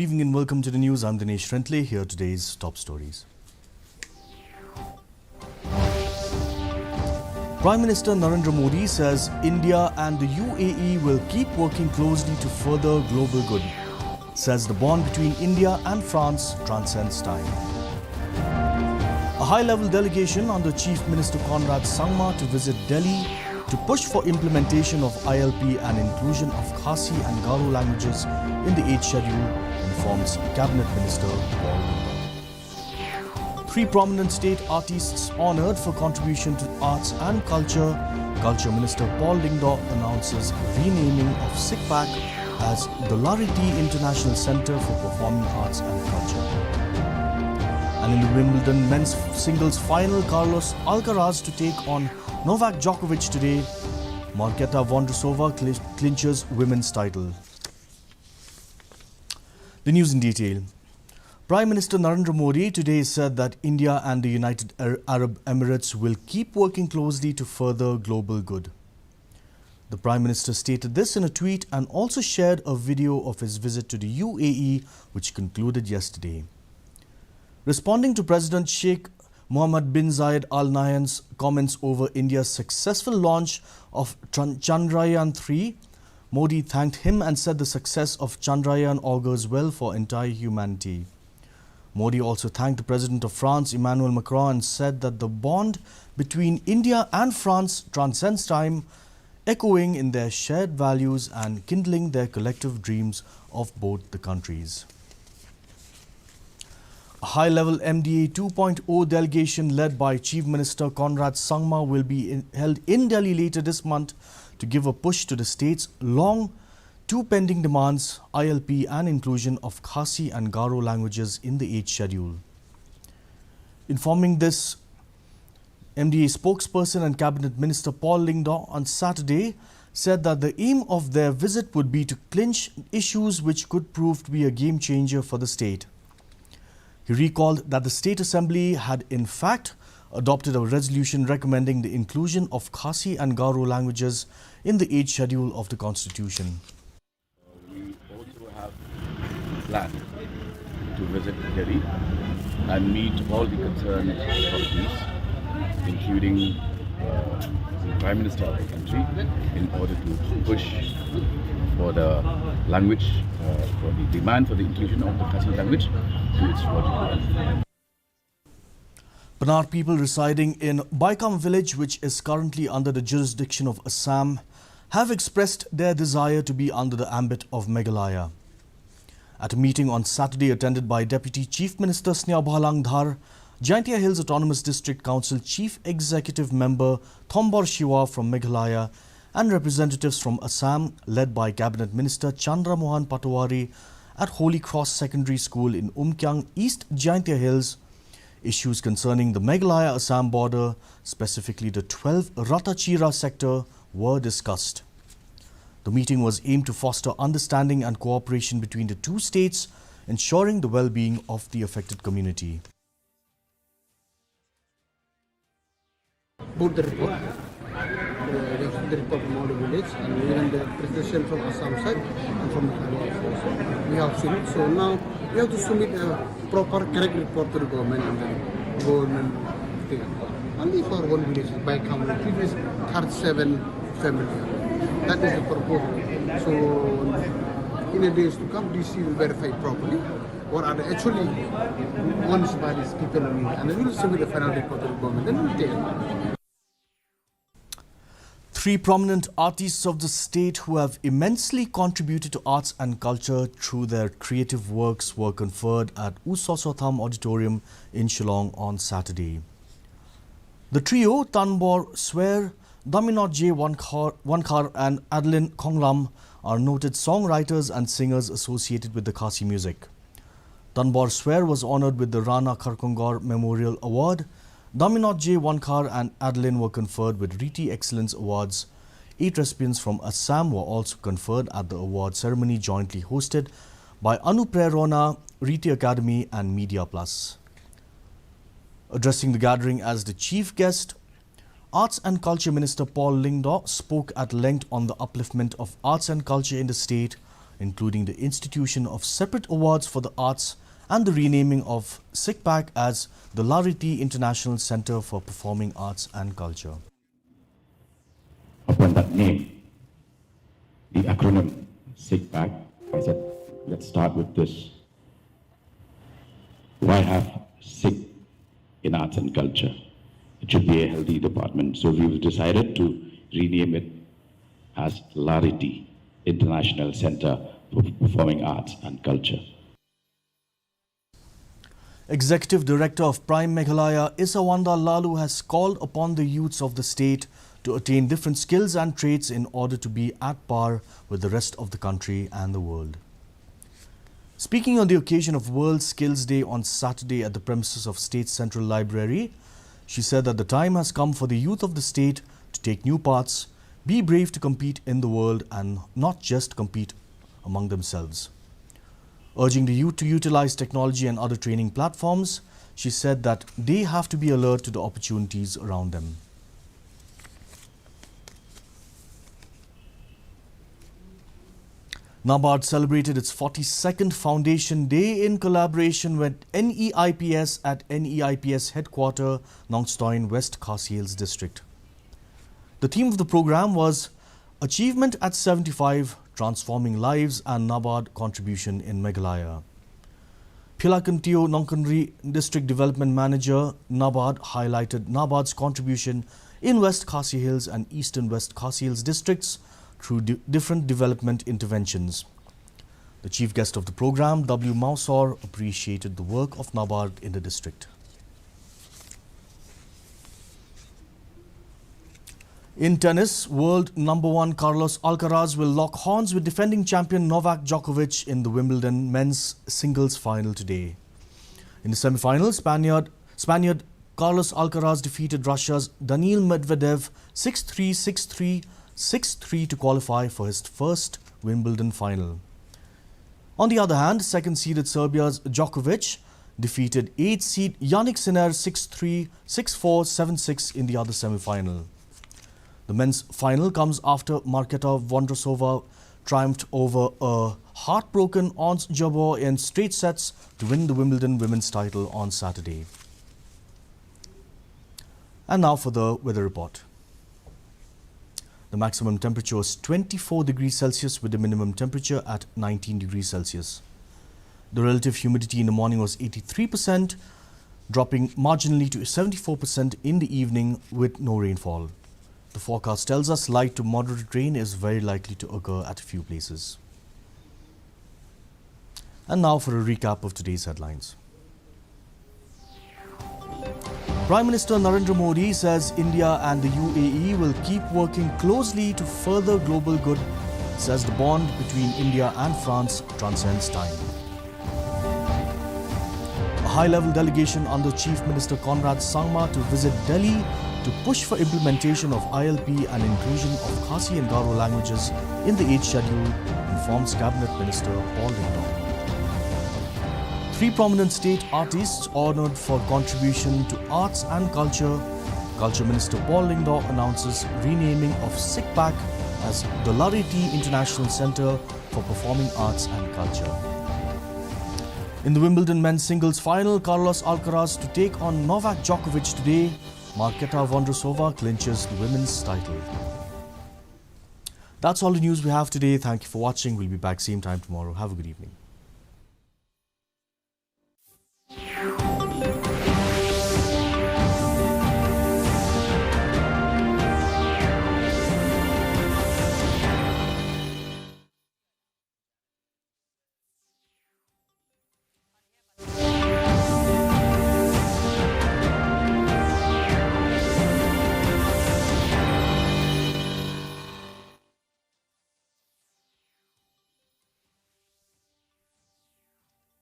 Good evening and welcome to the news. I'm Dinesh Rentle. Here are today's top stories. Prime Minister Narendra Modi says India and the UAE will keep working closely to further global good. Says the bond between India and France transcends time. A high-level delegation under Chief Minister Conrad Sangma to visit Delhi to push for implementation of ILP and inclusion of Khasi and Garo languages in the 8th schedule, informs Cabinet Minister Paul Lindau. 3 prominent state artists honoured for contribution to arts and culture. Culture Minister Paul Lindau announces renaming of SICPAC as the Lariti International Centre for Performing Arts and Culture. And in the Wimbledon men's singles final, Carlos Alcaraz to take on Novak Djokovic today. Marketa Vondrousova clinches women's title. The news in detail. Prime Minister Narendra Modi today said that India and the United Arab Emirates will keep working closely to further global good. The Prime Minister stated this in a tweet and also shared a video of his visit to the UAE, which concluded yesterday. Responding to President Sheikh Mohammed bin Zayed Al Nahyan's comments over India's successful launch of Chandrayaan-3, Modi thanked him and said the success of Chandrayaan augurs well for entire humanity. Modi also thanked the President of France, Emmanuel Macron, and said that the bond between India and France transcends time, echoing in their shared values and kindling their collective dreams of both the countries. A high-level MDA 2.0 delegation led by Chief Minister Conrad Sangma will be held in Delhi later this month to give a push to the state's long 2 pending demands, ILP and inclusion of Khasi and Garo languages in the 8th schedule. Informing this, MDA spokesperson and Cabinet Minister Paul Lindau on Saturday said that the aim of their visit would be to clinch issues which could prove to be a game changer for the state. He recalled that the State Assembly had in fact adopted a resolution recommending the inclusion of Khasi and Garo languages in the 8th schedule of the Constitution. We also have planned to visit Delhi and meet all the concerned authorities, including the Prime Minister of the country, in order to push for the language, for the demand for the inclusion of the Khasi language to its logical end. Panar people residing in Baikam village, which is currently under the jurisdiction of Assam, have expressed their desire to be under the ambit of Meghalaya. At a meeting on Saturday attended by Deputy Chief Minister Sneha Bhalang Dhar, Jaintia Hills Autonomous District Council Chief Executive Member Thombor Shiva from Meghalaya and representatives from Assam led by Cabinet Minister Chandra Mohan Patwari at Holy Cross Secondary School in Umkyang, East Jaintia Hills, issues concerning the Meghalaya-Assam border, specifically the 12 Ratachira sector, were discussed. The meeting was aimed to foster understanding and cooperation between the two states, ensuring the well-being of the affected community. Both the report, the report from all the village, and even the presentation from Assam side and from Meghalaya also. We have seen it, so now we have to submit a proper, correct report to the government and the government thing. Only for one village, by county, it is 37 families. That is the purpose. So, in the days to come, DC will verify properly what are the actually wants by these people, and we will submit a final report to the government. Then we will take it. 3 prominent artists of the state who have immensely contributed to arts and culture through their creative works were conferred at Usosotham Auditorium in Shillong on Saturday. The trio Tanbor Swer, Daminot J. Wankar and Adeline Konglam are noted songwriters and singers associated with the Khasi music. Tanbor Swer was honoured with the Rana Kharkongor Memorial Award. Daminot J. Wankar and Adeline were conferred with Riti Excellence Awards. 8 recipients from Assam were also conferred at the award ceremony jointly hosted by Anuprerona, Riti Academy and Media Plus. Addressing the gathering as the chief guest, Arts and Culture Minister Paul Lindau spoke at length on the upliftment of arts and culture in the state, including the institution of separate awards for the arts and the renaming of SICPAC as the Lariti International Center for Performing Arts and Culture. Upon that name, the acronym SICPAC, I said, let's start with this. Why have SIC in arts and culture? It should be a healthy department. So we've decided to rename it as Lariti International Center for Performing Arts and Culture. Executive Director of Prime Meghalaya, Isawanda Lalu, has called upon the youths of the state to attain different skills and traits in order to be at par with the rest of the country and the world. Speaking on the occasion of World Skills Day on Saturday at the premises of State Central Library, she said that the time has come for the youth of the state to take new paths, be brave to compete in the world and not just compete among themselves. Urging the youth to utilize technology and other training platforms, she said that they have to be alert to the opportunities around them. NABARD celebrated its 42nd Foundation Day in collaboration with NEIPS at NEIPS Headquarter, Nongstoin, West Khasi Hills District. The theme of the program was Achievement at 75, Transforming Lives and NABARD Contribution in Meghalaya. Philakantio Nongkanri District Development Manager, NABARD, highlighted NABARD's contribution in West Khasi Hills and Eastern West Khasi Hills districts through different development interventions. The chief guest of the program, W. Mausor, appreciated the work of NABARD in the district. In tennis, world #1 Carlos Alcaraz will lock horns with defending champion Novak Djokovic in the Wimbledon men's singles final today. In the semi-final, Spaniard Carlos Alcaraz defeated Russia's Daniil Medvedev 6-3, 6-3, 6-3 to qualify for his first Wimbledon final. On the other hand, second-seeded Serbia's Djokovic defeated 8th-seed Yannick Sinner 6-3, 6-4, 7-6 in the other semi-final. The men's final comes after Marketa Vondrousova triumphed over a heartbroken Ons Jabeur in straight sets to win the Wimbledon women's title on Saturday. And now for the weather report. The maximum temperature was 24 degrees Celsius with the minimum temperature at 19 degrees Celsius. The relative humidity in the morning was 83%, dropping marginally to 74% in the evening with no rainfall. The forecast tells us light to moderate rain is very likely to occur at a few places. And now for a recap of today's headlines. Prime Minister Narendra Modi says India and the UAE will keep working closely to further global good, says the bond between India and France transcends time. A high-level delegation under Chief Minister Conrad Sangma to visit Delhi to push for implementation of ILP and inclusion of Khasi and Garo languages in the 8th schedule, informs Cabinet Minister Paul Dingdong. 3 prominent state artists honoured for contribution to arts and culture. Culture Minister Paul Dingdong announces renaming of SICPAC as the Lariti International Center for Performing Arts and Culture. In the Wimbledon men's singles final, Carlos Alcaraz to take on Novak Djokovic today. Marketa Vondrousova clinches the women's title. That's all the news we have today. Thank you for watching. We'll be back same time tomorrow. Have a good evening.